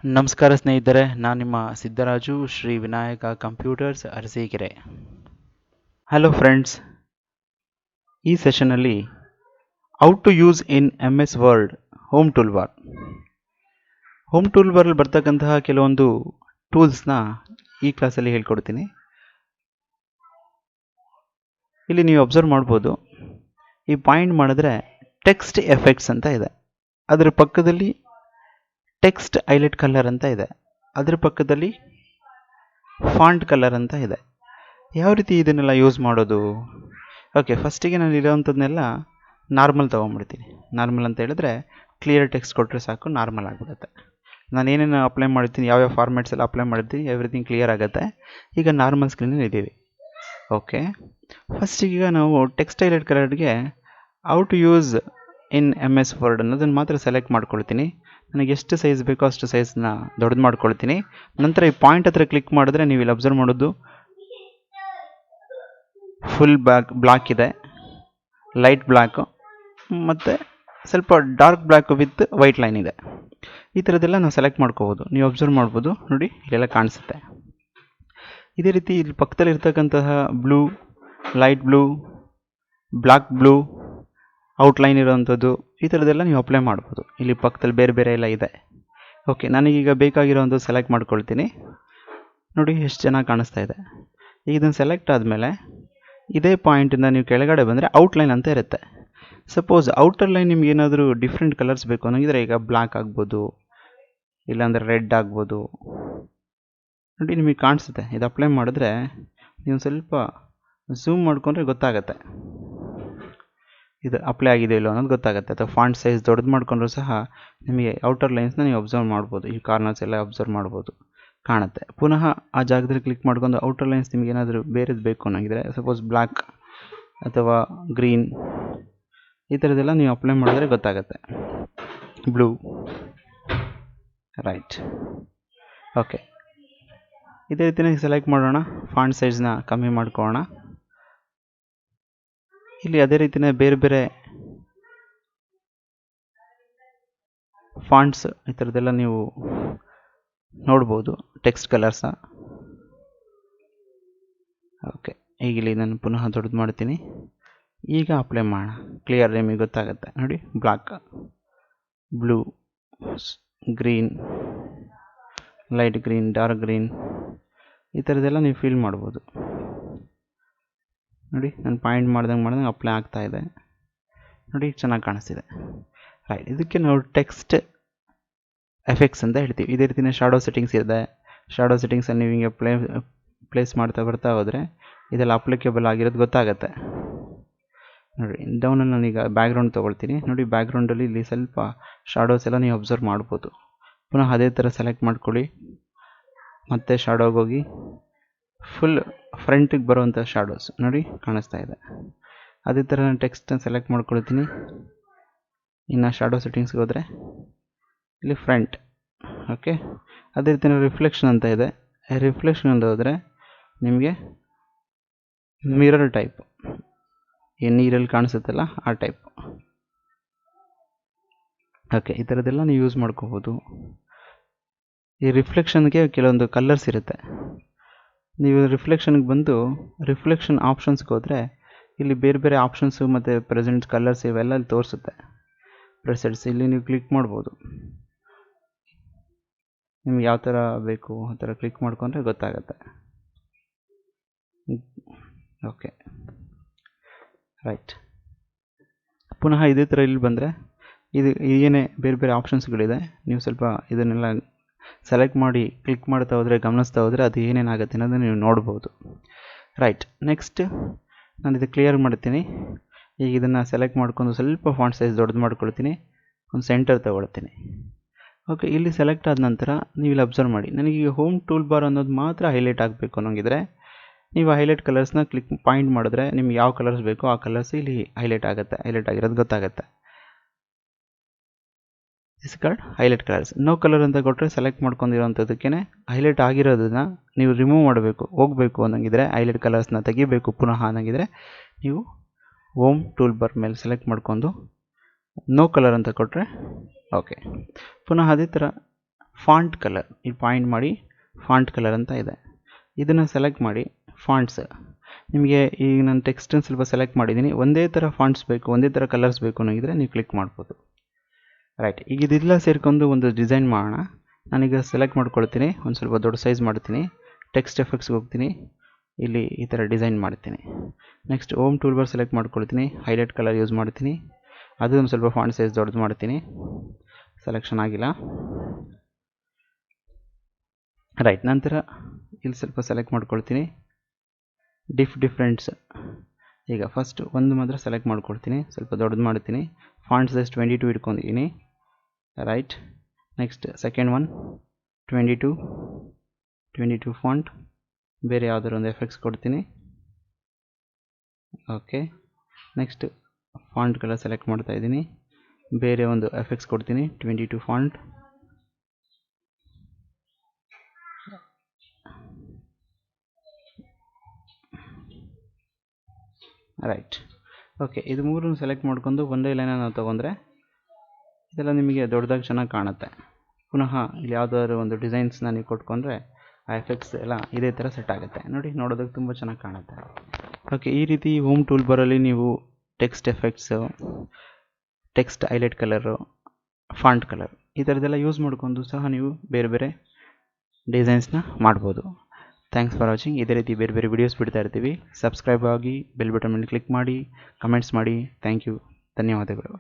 ನಮಸ್ಕಾರ ಸ್ನೇಹಿತರೆ, ನಾನು ನಿಮ್ಮ Siddaraju, Shri Vinayaka computers Arsikere. Hello friends, ಈ ಸೆಷನಲ್ಲಿ how to use in MS word home toolbar. Home ಟೂಲ್ಬಾರಲ್ಲಿ ಬರ್ತಕ್ಕಂತಹ ಕೆಲವೊಂದು ಟೂಲ್ಸ್ನ ಈ ಕ್ಲಾಸಲ್ಲಿ ಹೇಳ್ಕೊಡ್ತೀನಿ. ಇಲ್ಲಿ ನೀವು ಅಬ್ಸರ್ವ್ ಮಾಡ್ಬೋದು, ಈ ಪಾಯಿಂಟ್ ಮಾಡಿದ್ರೆ ಟೆಕ್ಸ್ಟ್ ಎಫೆಕ್ಟ್ಸ್ ಅಂತ ಇದೆ. ಅದರ ಪಕ್ಕದಲ್ಲಿ ಟೆಕ್ಸ್ಟ್ ಹೈಲೈಟ್ ಕಲರ್ ಅಂತ ಇದೆ. ಅದರ ಪಕ್ಕದಲ್ಲಿ ಫಾಂಟ್ ಕಲರ್ ಅಂತ ಇದೆ. ಯಾವ ರೀತಿ ಇದನ್ನೆಲ್ಲ ಯೂಸ್ ಮಾಡೋದು? ಓಕೆ, ಫಸ್ಟಿಗೆ ನಾನು ಇರೋವಂಥದ್ದನ್ನೆಲ್ಲ ನಾರ್ಮಲ್ ತೊಗೊಂಡ್ಬಿಡ್ತೀನಿ. ನಾರ್ಮಲ್ ಅಂತ ಹೇಳಿದ್ರೆ ಕ್ಲಿಯರ್ ಟೆಕ್ಸ್ಟ್ ಕೊಟ್ಟರೆ ಸಾಕು, ನಾರ್ಮಲ್ ಆಗಿಬಿಡುತ್ತೆ. ನಾನು ಏನೇನು ಅಪ್ಲೈ ಮಾಡ್ತೀನಿ, ಯಾವ್ಯಾವ ಫಾರ್ಮ್ಯಾಟ್ಸ್ ಎಲ್ಲ ಅಪ್ಲೈ ಮಾಡಿರ್ತೀನಿ, ಎವ್ರಿಥಿಂಗ್ ಕ್ಲಿಯರ್ ಆಗುತ್ತೆ. ಈಗ ನಾರ್ಮಲ್ ಸ್ಕ್ರೀನಲ್ಲಿ ಇದ್ದೀವಿ. ಓಕೆ, ಫಸ್ಟಿಗೆ ನಾವು ಟೆಕ್ಸ್ಟ್ ಹೈಲೈಟ್ ಕಲರ್ಗೆ how to use in MS word ಅನ್ನೋದನ್ನು ಮಾತ್ರ ಸೆಲೆಕ್ಟ್ ಮಾಡ್ಕೊಳ್ತೀನಿ. ನನಗೆ ಎಷ್ಟು ಸೈಜ್ ಬೇಕೋ ಅಷ್ಟು ಸೈಜ್ನ ದೊಡ್ಡದು ಮಾಡ್ಕೊಳ್ತೀನಿ. ನಂತರ ಈ ಪಾಯಿಂಟ್ ಹತ್ರ ಕ್ಲಿಕ್ ಮಾಡಿದ್ರೆ ನೀವು ಇಲ್ಲಿ ಅಬ್ಸರ್ವ್ ಮಾಡೋದು ಫುಲ್ ಬ್ಲಾಕ್ ಇದೆ, ಲೈಟ್ ಬ್ಲ್ಯಾಕು ಮತ್ತು ಸ್ವಲ್ಪ dark black with white line ಇದೆ. ಈ ಥರದ್ದೆಲ್ಲ ನಾವು ಸೆಲೆಕ್ಟ್ ಮಾಡ್ಕೋಬೋದು. ನೀವು ಅಬ್ಸರ್ವ್ ಮಾಡ್ಬೋದು, ನೋಡಿ ಇಲ್ಲೆಲ್ಲ ಕಾಣಿಸುತ್ತೆ. ಇದೇ ರೀತಿ ಇಲ್ಲಿ ಪಕ್ಕದಲ್ಲಿ ಇರ್ತಕ್ಕಂತಹ blue, light blue, black blue, outline ಇರೋವಂಥದ್ದು, ಈ ಥರದ್ದೆಲ್ಲ ನೀವು ಅಪ್ಲೈ ಮಾಡ್ಬೋದು. ಇಲ್ಲಿ ಪಕ್ಕದಲ್ಲಿ ಬೇರೆ ಬೇರೆ ಎಲ್ಲ ಇದೆ. ಓಕೆ, ನನಗೀಗ ಬೇಕಾಗಿರೋವಂಥದ್ದು ಸೆಲೆಕ್ಟ್ ಮಾಡ್ಕೊಳ್ತೀನಿ. ನೋಡಿ ಎಷ್ಟು ಚೆನ್ನಾಗಿ ಕಾಣಿಸ್ತಾ ಇದೆ. ಈಗ ಇದನ್ನು ಸೆಲೆಕ್ಟ್ ಆದಮೇಲೆ ಇದೇ ಪಾಯಿಂಟಿಂದ ನೀವು ಕೆಳಗಡೆ ಬಂದರೆ ಔಟ್ಲೈನ್ ಅಂತ ಇರುತ್ತೆ. ಸಪೋಸ್ ಔಟರ್ ಲೈನ್ ನಿಮ್ಗೆ ಏನಾದರೂ ಡಿಫ್ರೆಂಟ್ ಕಲರ್ಸ್ ಬೇಕು ಅನ್ನೋಂಗಿದ್ರೆ ಈಗ ಬ್ಲ್ಯಾಕ್ ಆಗ್ಬೋದು, ಇಲ್ಲಾಂದರೆ ರೆಡ್ ಆಗ್ಬೋದು. ನೋಡಿ ನಿಮಗೆ ಕಾಣಿಸುತ್ತೆ. ಇದು ಅಪ್ಲೈ ಮಾಡಿದ್ರೆ ನೀವು ಸ್ವಲ್ಪ ಝೂಮ್ ಮಾಡ್ಕೊಂಡ್ರೆ ಗೊತ್ತಾಗತ್ತೆ ಇದು ಅಪ್ಲೈ ಆಗಿದೆ ಇಲ್ಲೋ ಅನ್ನೋದು ಗೊತ್ತಾಗುತ್ತೆ. ಅಥವಾ ಫಾಂಟ್ ಸೈಜ್ ದೊಡ್ಡದು ಮಾಡ್ಕೊಂಡ್ರೂ ಸಹ ನಿಮಗೆ ಔಟರ್ ಲೈನ್ಸ್ನ ನೀವು ಅಬ್ಸರ್ವ್ ಮಾಡ್ಬೋದು. ಈ ಕಾರ್ನರ್ಸ್ ಎಲ್ಲ ಅಬ್ಸರ್ವ್ ಮಾಡ್ಬೋದು, ಕಾಣುತ್ತೆ. ಪುನಃ ಆ ಜಾಗದಲ್ಲಿ ಕ್ಲಿಕ್ ಮಾಡ್ಕೊಂಡು ಔಟರ್ ಲೈನ್ಸ್ ನಿಮ್ಗೆ ಏನಾದರೂ ಬೇರೆದು ಬೇಕು ಅನ್ನೋಂಗಿದ್ರೆ, ಸಪೋಸ್ ಬ್ಲ್ಯಾಕ್ ಅಥವಾ ಗ್ರೀನ್, ಈ ಥರದ್ದೆಲ್ಲ ನೀವು ಅಪ್ಲೈ ಮಾಡಿದ್ರೆ ಗೊತ್ತಾಗುತ್ತೆ. Blue, right. ಓಕೆ, ಇದೇ ರೀತಿಯೇ ಸೆಲೆಕ್ಟ್ ಮಾಡೋಣ. ಫಾಂಟ್ ಸೈಜ್ನ ಕಮ್ಮಿ ಮಾಡ್ಕೊಳ್ಳೋಣ. ಇಲ್ಲಿ ಅದೇ ರೀತಿಯೇ ಬೇರೆ ಬೇರೆ ಫಾಂಟ್ಸ್, ಈ ಥರದ್ದೆಲ್ಲ ನೀವು ನೋಡ್ಬೋದು, ಟೆಕ್ಸ್ಟ್ ಕಲರ್ಸ. ಓಕೆ, ಈಗ ಇಲ್ಲಿ ನಾನು ಪುನಃ ದೊಡ್ಡದು ಮಾಡ್ತೀನಿ. ಈಗ ಅಪ್ಲೈ ಮಾಡೋಣ. ಕ್ಲಿಯರ್ ನಿಮಗೆ ಗೊತ್ತಾಗುತ್ತೆ. ನೋಡಿ, black, blue, green, light green, dark green, ಈ ಥರದ್ದೆಲ್ಲ ನೀವು ಫೀಲ್ ಮಾಡ್ಬೋದು. ನೋಡಿ, ನಾನು ಪಾಯಿಂಟ್ ಮಾಡ್ದಂಗೆ ಅಪ್ಲೈ ಆಗ್ತಾ ಇದೆ. ನೋಡಿ, ಚೆನ್ನಾಗಿ ಕಾಣಿಸ್ತಿದೆ. ರೈಟ್, ಇದಕ್ಕೆ ನಾವು ಟೆಕ್ಸ್ಟ್ ಎಫೆಕ್ಟ್ಸ್ ಅಂತ ಹೇಳ್ತೀವಿ. ಇದೇ ರೀತಿಯೇ ಶಾಡೋ ಸೆಟ್ಟಿಂಗ್ಸ್ ಇದೆ. ಶಾಡೋ ಸೆಟ್ಟಿಂಗ್ಸಲ್ಲಿ ನೀವು ಹಿಂಗೆ ಪ್ಲೇಸ್ ಮಾಡ್ತಾ ಬರ್ತಾ ಹೋದರೆ ಇದೆಲ್ಲ ಅಪ್ಲಿಕೇಬಲ್ ಆಗಿರೋದು ಗೊತ್ತಾಗುತ್ತೆ. ನೋಡಿ, ಡೌನಲ್ಲಿ ನಾನೀಗ ಬ್ಯಾಕ್ಗ್ರೌಂಡ್ ತೊಗೊಳ್ತೀನಿ. ನೋಡಿ, ಬ್ಯಾಕ್ಗ್ರೌಂಡಲ್ಲಿ ಇಲ್ಲಿ ಸ್ವಲ್ಪ ಶಾಡೋಸ್ ಎಲ್ಲ ನೀವು ಅಬ್ಸರ್ವ್ ಮಾಡ್ಬೋದು. ಪುನಃ ಅದೇ ಥರ ಸೆಲೆಕ್ಟ್ ಮಾಡ್ಕೊಳ್ಳಿ. ಮತ್ತೆ ಶಾಡೋಗೆ ಹೋಗಿ ಫುಲ್ ಫ್ರಂಟಿಗೆ ಬರುವಂಥ ಶಾಡೋಸ್ ನೋಡಿ ಕಾಣಿಸ್ತಾ ಇದೆ. ಅದೇ ಥರ ನಾನು ಟೆಕ್ಸ್ಟನ್ನ ಸೆಲೆಕ್ಟ್ ಮಾಡ್ಕೊಳ್ತೀನಿ. ಇನ್ನು ಶಾಡೋ ಸೆಟ್ಟಿಂಗ್ಸ್ಗೆ ಹೋದರೆ ಇಲ್ಲಿ ಫ್ರಂಟ್. ಓಕೆ, ಅದೇ ರೀತಿ ರಿಫ್ಲೆಕ್ಷನ್ ಅಂತ ಇದೆ. ರಿಫ್ಲೆಕ್ಷನ್ ಅಂತ ಹೋದರೆ ನಿಮಗೆ ಮಿರರ್ ಟೈಪ್, ಏನು ನೀರಲ್ಲಿ ಕಾಣಿಸುತ್ತಲ್ಲ ಆ ಟೈಪ್. ಓಕೆ, ಈ ಥರದ್ದೆಲ್ಲ ನೀವು ಯೂಸ್ ಮಾಡ್ಕೋಬೋದು. ಈ ರಿಫ್ಲೆಕ್ಷನ್ಗೆ ಕೆಲವೊಂದು ಕಲರ್ಸ್ ಇರುತ್ತೆ. ನೀವು ರಿಫ್ಲೆಕ್ಷನ್ಗೆ ಬಂದು ರಿಫ್ಲೆಕ್ಷನ್ ಆಪ್ಷನ್ಸ್ಗೆ ಹೋದರೆ ಇಲ್ಲಿ ಬೇರೆ ಬೇರೆ ಆಪ್ಷನ್ಸು ಮತ್ತು ಪ್ರೆಸೆಂಟ್ ಕಲರ್ಸ್ ಇವೆಲ್ಲ ಇಲ್ಲಿ ತೋರಿಸುತ್ತೆ. ಪ್ರೆಸೆಂಟ್ಸ್ ಇಲ್ಲಿ ನೀವು ಕ್ಲಿಕ್ ಮಾಡ್ಬೋದು. ನಿಮ್ಗೆ ಯಾವ ಥರ ಬೇಕು ಆ ಥರ ಕ್ಲಿಕ್ ಮಾಡ್ಕೊಂಡ್ರೆ ಗೊತ್ತಾಗುತ್ತೆ. Okay, right. ಪುನಃ ಇದೇ ಥರ ಇಲ್ಲಿ ಬಂದರೆ ಇದು ಏನೇ ಬೇರೆ ಬೇರೆ ಆಪ್ಷನ್ಸ್ಗಳಿದೆ. ನೀವು ಸ್ವಲ್ಪ ಇದನ್ನೆಲ್ಲ ಸೆಲೆಕ್ಟ್ ಮಾಡಿ ಕ್ಲಿಕ್ ಮಾಡ್ತಾ ಹೋದರೆ, ಗಮನಿಸ್ತಾ ಹೋದರೆ ಅದು ಏನೇನಾಗುತ್ತೆ ಅನ್ನೋದನ್ನು ನೀವು ನೋಡ್ಬೋದು. ರೈಟ್, ನೆಕ್ಸ್ಟ್ ನಾನು ಇದು ಕ್ಲಿಯರ್ ಮಾಡ್ತೀನಿ. ಈಗ ಇದನ್ನು ಸೆಲೆಕ್ಟ್ ಮಾಡ್ಕೊಂಡು ಸ್ವಲ್ಪ ಫಾಂಟ್ ಸೈಜ್ ದೊಡ್ಡದು ಮಾಡ್ಕೊಳ್ತೀನಿ. ಒಂದು ಸೆಂಟರ್ ತೊಗೊಳ್ತೀನಿ. ಓಕೆ, ಇಲ್ಲಿ ಸೆಲೆಕ್ಟ್ ಆದ ನಂತರ ನೀವು ಇಲ್ಲಿ ಅಬ್ಸರ್ವ್ ಮಾಡಿ, ನನಗೆ ಹೋಮ್ ಟೂಲ್ ಬಾರ್ ಅನ್ನೋದು ಮಾತ್ರ ಹೈಲೈಟ್ ಆಗಬೇಕು ಅನ್ನೋಂಗಿದ್ರೆ ನೀವು ಹೈಲೈಟ್ ಕಲರ್ಸ್ನ ಕ್ಲಿಕ್ ಪಾಯಿಂಟ್ ಮಾಡಿದ್ರೆ ನಿಮ್ಗೆ ಯಾವ ಕಲರ್ಸ್ ಬೇಕೋ ಆ ಕಲರ್ಸ್ ಇಲ್ಲಿ ಹೈಲೈಟ್ ಆಗುತ್ತೆ. ಹೈಲೈಟ್ ಆಗಿರೋದು ಗೊತ್ತಾಗುತ್ತೆ. This card highlight colours. No colour ಅಂತ ಕೊಟ್ಟರೆ ಸೆಲೆಕ್ಟ್ ಮಾಡ್ಕೊಂಡಿರೋಂಥದ್ದಕ್ಕೇ ಹೈಲೈಟ್ ಆಗಿರೋದನ್ನ ನೀವು ರಿಮೂವ್ ಮಾಡಬೇಕು, ಹೋಗಬೇಕು ಅನ್ನೋಂಗಿದ್ರೆ, ಹೈಲೈಟ್ ಕಲರ್ಸ್ನ ತೆಗಿಬೇಕು ಪುನಃ ಅನ್ನೋಂಗಿದ್ರೆ ನೀವು ಹೋಮ್ ಟೂಲ್ ಬಾರ್ ಮೇಲೆ ಸೆಲೆಕ್ಟ್ ಮಾಡ್ಕೊಂಡು ನೋ ಕಲರ್ ಅಂತ ಕೊಟ್ಟರೆ ಓಕೆ. ಪುನಃ ಅದೇ ಥರ ಫಾಂಟ್ ಕಲರ್, ಈ ಪಾಯಿಂಟ್ ಮಾಡಿ ಫಾಂಟ್ ಕಲರ್ ಅಂತ ಇದೆ. ಇದನ್ನು ಸೆಲೆಕ್ಟ್ ಮಾಡಿ ಫಾಂಟ್ಸ್. ನಿಮಗೆ ಈಗ ನಾನು ಟೆಕ್ಸ್ಟನ್ನು ಸ್ವಲ್ಪ ಸೆಲೆಕ್ಟ್ ಮಾಡಿದ್ದೀನಿ, ಒಂದೇ ಥರ ಫಾಂಟ್ಸ್ ಬೇಕು, ಒಂದೇ ಥರ ಕಲರ್ಸ್ ಬೇಕು ಅನ್ನೋಗಿದ್ರೆ ನೀವು ಕ್ಲಿಕ್ ಮಾಡ್ಬೋದು. ರೈಟ್, ಈಗ ಇದೆಲ್ಲ ಸೇರ್ಕೊಂಡು ಒಂದು ಡಿಸೈನ್ ಮಾಡೋಣ. ನಾನೀಗ ಸೆಲೆಕ್ಟ್ ಮಾಡ್ಕೊಳ್ತೀನಿ, ಒಂದು ಸ್ವಲ್ಪ ದೊಡ್ಡ ಸೈಜ್ ಮಾಡ್ತೀನಿ, ಟೆಕ್ಸ್ಟ್ ಎಫೆಕ್ಟ್ಸ್ಗೆ ಹೋಗ್ತೀನಿ, ಇಲ್ಲಿ ಈ ಥರ ಡಿಸೈನ್ ಮಾಡ್ತೀನಿ. ನೆಕ್ಸ್ಟ್ ಹೋಮ್ ಟೂಲ್ಬಾರ್ ಸೆಲೆಕ್ಟ್ ಮಾಡ್ಕೊಳ್ತೀನಿ, ಹೈಲೈಟ್ ಕಲರ್ ಯೂಸ್ ಮಾಡ್ತೀನಿ, ಅದು ಒಂದು ಸ್ವಲ್ಪ ಫಾಂಟ್ ಸೈಜ್ ದೊಡ್ಡದು ಮಾಡ್ತೀನಿ, ಸೆಲೆಕ್ಷನ್ ಆಗಿಲ್ಲ. ರೈಟ್, ನಂತರ ಇಲ್ಲಿ ಸ್ವಲ್ಪ ಸೆಲೆಕ್ಟ್ ಮಾಡ್ಕೊಳ್ತೀನಿ, ಡಿಫ್ರೆಂಟ್ಸ್. ಈಗ ಫಸ್ಟ್ ಒಂದು ಮಾತ್ರ ಸೆಲೆಕ್ಟ್ ಮಾಡ್ಕೊಳ್ತೀನಿ, ಸ್ವಲ್ಪ ದೊಡ್ಡದು ಮಾಡ್ತೀನಿ, ಫಾಂಟ್ ಸೈಜ್ 22 ಇಟ್ಕೊಂಡಿದ್ದೀನಿ. Right, next second one 22 font, ಬೇರೆ ಯಾವುದಾದ್ರು ಒಂದು ಎಫೆಕ್ಟ್ಸ್ ಕೊಡ್ತೀನಿ. Okay, next font colour select ಮಾಡ್ತಾ ಇದ್ದೀನಿ, ಬೇರೆ ಒಂದು ಎಫೆಕ್ಟ್ಸ್ ಕೊಡ್ತೀನಿ, 22 ಫಾಂಟ್. ರೈಟ್, ಓಕೆ, ಇದು ಮೂರನ್ನು ಸೆಲೆಕ್ಟ್ ಮಾಡ್ಕೊಂಡು ಒಂದೇ ಲೈನನ್ನು ನಾವು ತೊಗೊಂಡ್ರೆ ಇದೆಲ್ಲ ನಿಮಗೆ ದೊಡ್ಡದಾಗಿ ಚೆನ್ನಾಗಿ ಕಾಣುತ್ತೆ. ಪುನಃ ಇಲ್ಲಿ ಯಾವುದಾದ್ರು ಒಂದು ಡಿಸೈನ್ಸ್ನ ನೀವು ಕೊಟ್ಕೊಂಡ್ರೆ ಆ ಎಫೆಕ್ಟ್ಸ್ ಎಲ್ಲ ಇದೇ ಥರ ಸೆಟ್ ಆಗುತ್ತೆ. ನೋಡಿ, ನೋಡೋದಕ್ಕೆ ತುಂಬ ಚೆನ್ನಾಗಿ ಕಾಣುತ್ತೆ. ಓಕೆ, ಈ ರೀತಿ ಹೋಮ್ ಟೂಲ್ ಬಾರಲ್ಲಿ ನೀವು text effects, text highlight colour, font colour ಈ ಥರದ್ದೆಲ್ಲ ಯೂಸ್ ಮಾಡ್ಕೊಂಡು ಸಹ ನೀವು ಬೇರೆ ಬೇರೆ ಡಿಸೈನ್ಸ್ನ ಮಾಡ್ಬೋದು. Thanks for watching. ಇದೇ ರೀತಿ ಬೇರೆ ಬೇರೆ ವಿಡಿಯೋಸ್ ಬಿಡ್ತಾ ಇರ್ತೀವಿ. ಸಬ್ಸ್ಕ್ರೈಬ್ ಆಗಿ, ಬೆಲ್ ಬಟನ್ ಮೇಲೆ ಕ್ಲಿಕ್ ಮಾಡಿ, ಕಮೆಂಟ್ಸ್ ಮಾಡಿ. ಥ್ಯಾಂಕ್ ಯು, ಧನ್ಯವಾದಗಳು.